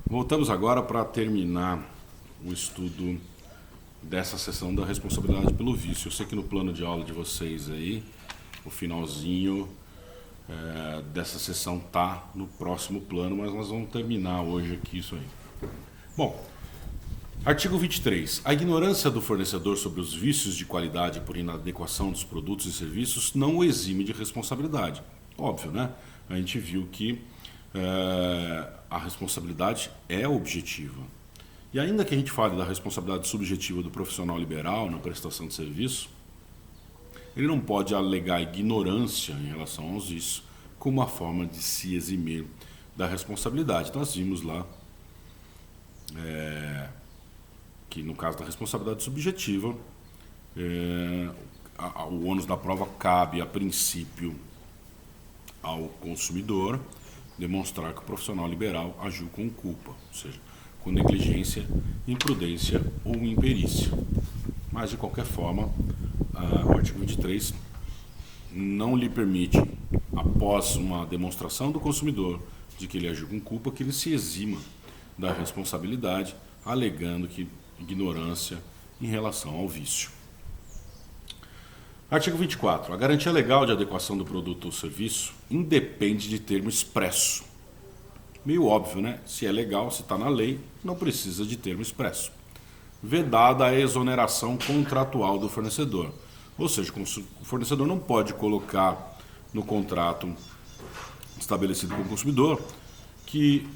Voltamos agora para terminar o estudo dessa sessão da responsabilidade pelo vício. Eu sei que no plano de aula de vocês aí, o finalzinho dessa sessão tá no próximo plano, mas nós vamos terminar hoje aqui isso aí. Bom, artigo 23. A ignorância do fornecedor sobre os vícios de qualidade por inadequação dos produtos e serviços não o exime de responsabilidade. Óbvio, né? A gente viu que a responsabilidade é objetiva. E ainda que a gente fale da responsabilidade subjetiva do profissional liberal na prestação de serviço, ele não pode alegar ignorância em relação aos vícios como uma forma de se eximir da responsabilidade. Nós vimos lá que no caso da responsabilidade subjetiva, o ônus da prova cabe a princípio ao consumidor demonstrar que o profissional liberal agiu com culpa, ou seja, com negligência, imprudência ou imperícia. Mas, de qualquer forma, o artigo 23 não lhe permite, após uma demonstração do consumidor de que ele agiu com culpa, que ele se exima da responsabilidade, alegando que ignorância em relação ao vício. Artigo 24. A garantia legal de adequação do produto ou serviço independe de termo expresso. Meio óbvio, né? Se é legal, se está na lei, não precisa de termo expresso. Vedada a exoneração contratual do fornecedor. Ou seja, o fornecedor não pode colocar no contrato estabelecido com o consumidor que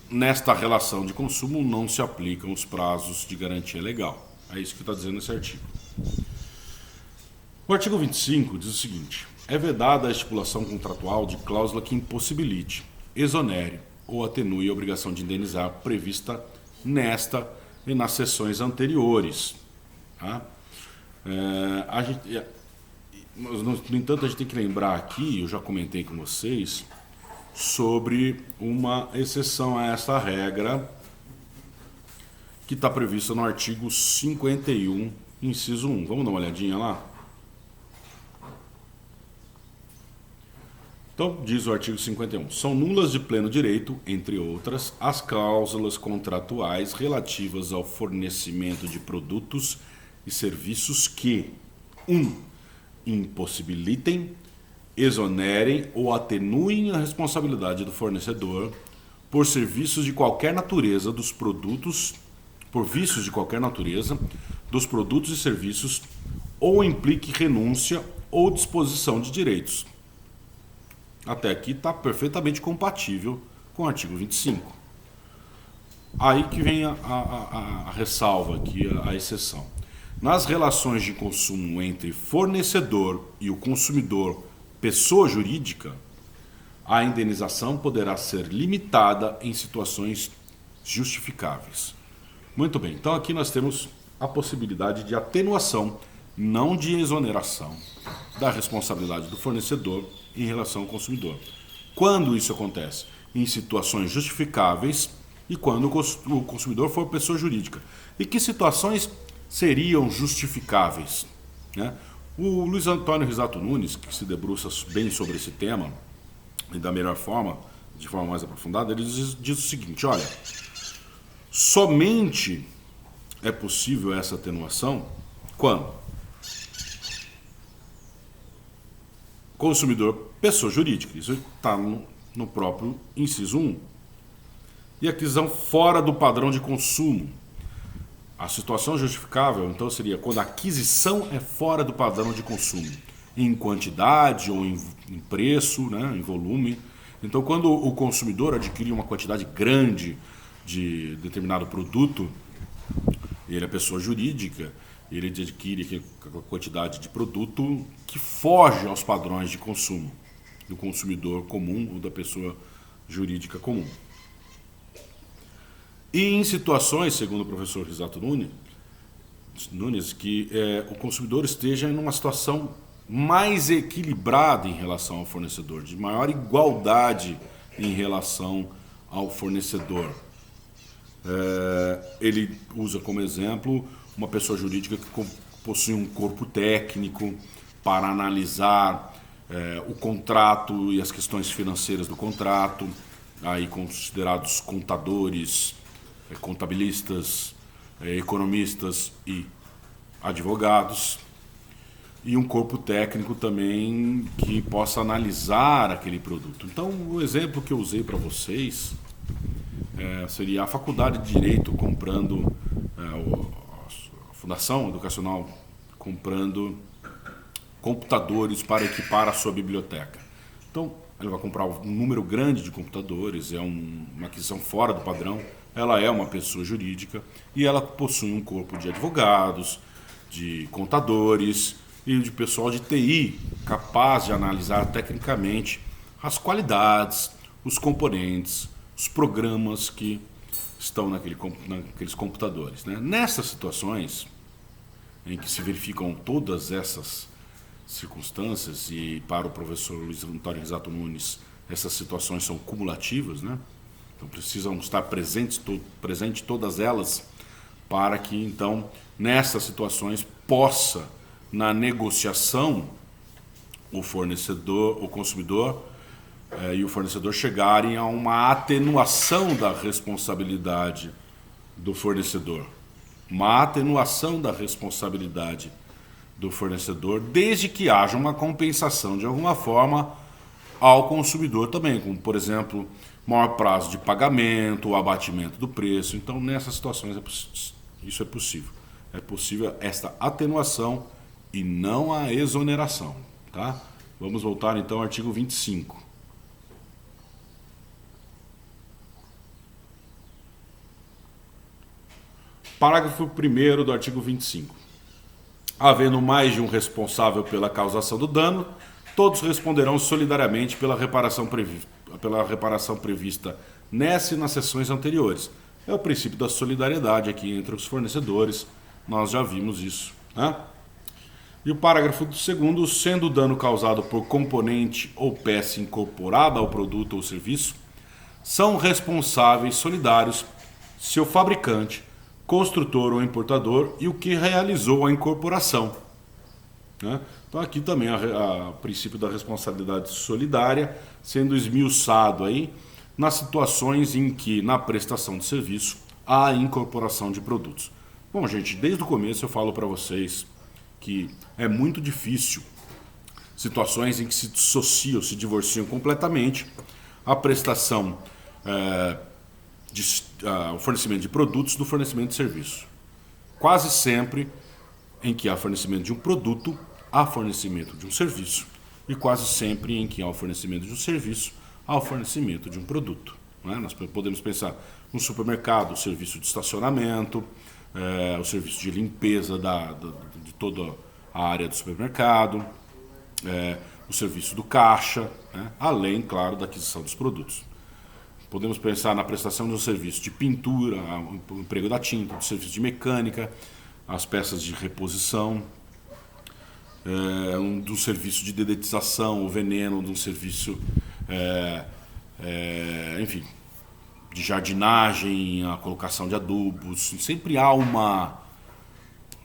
nesta relação de consumo não se aplicam os prazos de garantia legal. É isso que está dizendo esse artigo. O artigo 25 diz o seguinte: é vedada a estipulação contratual de cláusula que impossibilite, exonere ou atenue a obrigação de indenizar prevista nesta e nas sessões anteriores. Tá? No entanto, a gente tem que lembrar aqui, eu já comentei com vocês, sobre uma exceção a essa regra que está prevista no artigo 51, inciso 1. Vamos dar uma olhadinha lá? Então, diz o artigo 51, são nulas de pleno direito, entre outras, as cláusulas contratuais relativas ao fornecimento de produtos e serviços que 1. Impossibilitem, exonerem ou atenuem a responsabilidade do fornecedor por serviços de qualquer natureza dos produtos, por vícios de qualquer natureza dos produtos e serviços, ou implique renúncia ou disposição de direitos. Até aqui está perfeitamente compatível com o artigo 25. Aí que vem a ressalva aqui, a exceção. Nas relações de consumo entre fornecedor e o consumidor, pessoa jurídica, a indenização poderá ser limitada em situações justificáveis. Muito bem, então aqui nós temos a possibilidade de atenuação, não de exoneração, da responsabilidade do fornecedor em relação ao consumidor. Quando isso acontece? Em situações justificáveis e quando o consumidor for pessoa jurídica. E que situações seriam justificáveis? Né? O Luiz Antônio Risato Nunes, que se debruça bem sobre esse tema, e da melhor forma, de forma mais aprofundada, ele diz o seguinte: olha, somente é possível essa atenuação quando consumidor, pessoa jurídica, isso está no próprio inciso 1. E aquisição fora do padrão de consumo. A situação justificável, então, seria quando a aquisição é fora do padrão de consumo, em quantidade ou em preço, né, em volume. Então, quando o consumidor adquire uma quantidade grande de determinado produto, ele é pessoa jurídica, ele adquire aquela quantidade de produto que foge aos padrões de consumo do consumidor comum ou da pessoa jurídica comum. E em situações, segundo o professor Risato Nunes, que o consumidor esteja em uma situação mais equilibrada em relação ao fornecedor, de maior igualdade em relação ao fornecedor. Ele usa como exemplo uma pessoa jurídica que possui um corpo técnico para analisar o contrato e as questões financeiras do contrato, aí considerados contadores, contabilistas, economistas e advogados, e um corpo técnico também que possa analisar aquele produto. Então, o exemplo que eu usei para vocês seria a Faculdade de Direito comprando, a Fundação Educacional comprando computadores para equipar a sua biblioteca. Então, ela vai comprar um número grande de computadores, é uma aquisição fora do padrão, ela é uma pessoa jurídica e ela possui um corpo de advogados, de contadores e de pessoal de TI capaz de analisar tecnicamente as qualidades, os componentes, os programas que estão naqueles computadores, né? Nessas situações em que se verificam todas essas circunstâncias, e para o professor Luiz Antônio Risato Nunes essas situações são cumulativas, né? Então precisam estar presentes todas elas para que então nessas situações possa, na negociação, o fornecedor, o consumidor e o fornecedor chegarem a uma atenuação da responsabilidade do fornecedor. Uma atenuação da responsabilidade do fornecedor, desde que haja uma compensação de alguma forma ao consumidor também, como por exemplo, maior prazo de pagamento, o abatimento do preço. Então, nessas situações isso é possível. É possível esta atenuação e não a exoneração, tá? Vamos voltar então ao artigo 25. Parágrafo 1º do artigo 25. Havendo mais de um responsável pela causação do dano, todos responderão solidariamente pela reparação prevista nessa e nas seções anteriores. É o princípio da solidariedade aqui entre os fornecedores, nós já vimos isso, né? E o parágrafo 2º, sendo o dano causado por componente ou peça incorporada ao produto ou serviço, são responsáveis solidários seu fabricante, construtor ou importador e o que realizou a incorporação, né? Então aqui também o princípio da responsabilidade solidária sendo esmiuçado aí nas situações em que na prestação de serviço há incorporação de produtos. Bom, gente, desde o começo eu falo para vocês que é muito difícil situações em que se dissociam, se divorciam completamente a prestação o fornecimento de produtos do fornecimento de serviço. Quase sempre em que há fornecimento de um produto, há fornecimento de um serviço. E quase sempre em que há o fornecimento de um serviço, há o fornecimento de um produto, né? Nós podemos pensar no supermercado, o serviço de estacionamento, o serviço de limpeza de toda a área do supermercado, o serviço do caixa, né? Além, claro, da aquisição dos produtos. Podemos pensar na prestação de um serviço de pintura, o emprego da tinta, do serviço de mecânica, as peças de reposição, do serviço de dedetização, o veneno, de um serviço, enfim, de jardinagem, a colocação de adubos. Sempre há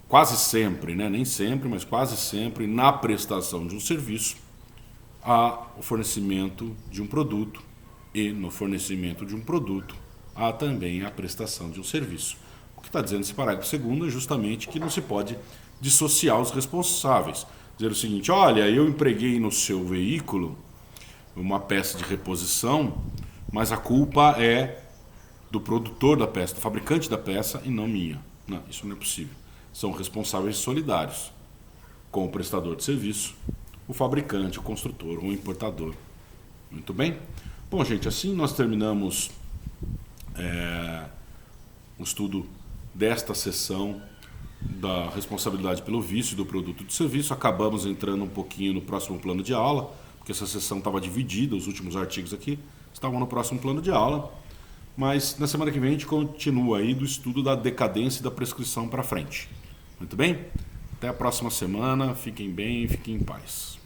quase sempre, né? Nem sempre, mas quase sempre, na prestação de um serviço, há o fornecimento de um produto. E no fornecimento de um produto, há também a prestação de um serviço. O que está dizendo esse parágrafo 2º é justamente que não se pode dissociar os responsáveis. Dizer o seguinte: olha, eu empreguei no seu veículo uma peça de reposição, mas a culpa é do produtor da peça, do fabricante da peça e não minha. Não, isso não é possível. São responsáveis solidários com o prestador de serviço, o fabricante, o construtor ou o importador. Muito bem? Bom, gente, assim nós terminamos o estudo desta sessão da responsabilidade pelo vício do produto e do serviço. Acabamos entrando um pouquinho no próximo plano de aula, porque essa sessão estava dividida, os últimos artigos aqui estavam no próximo plano de aula, mas na semana que vem a gente continua aí do estudo da decadência e da prescrição para frente. Muito bem? Até a próxima semana, fiquem bem e fiquem em paz.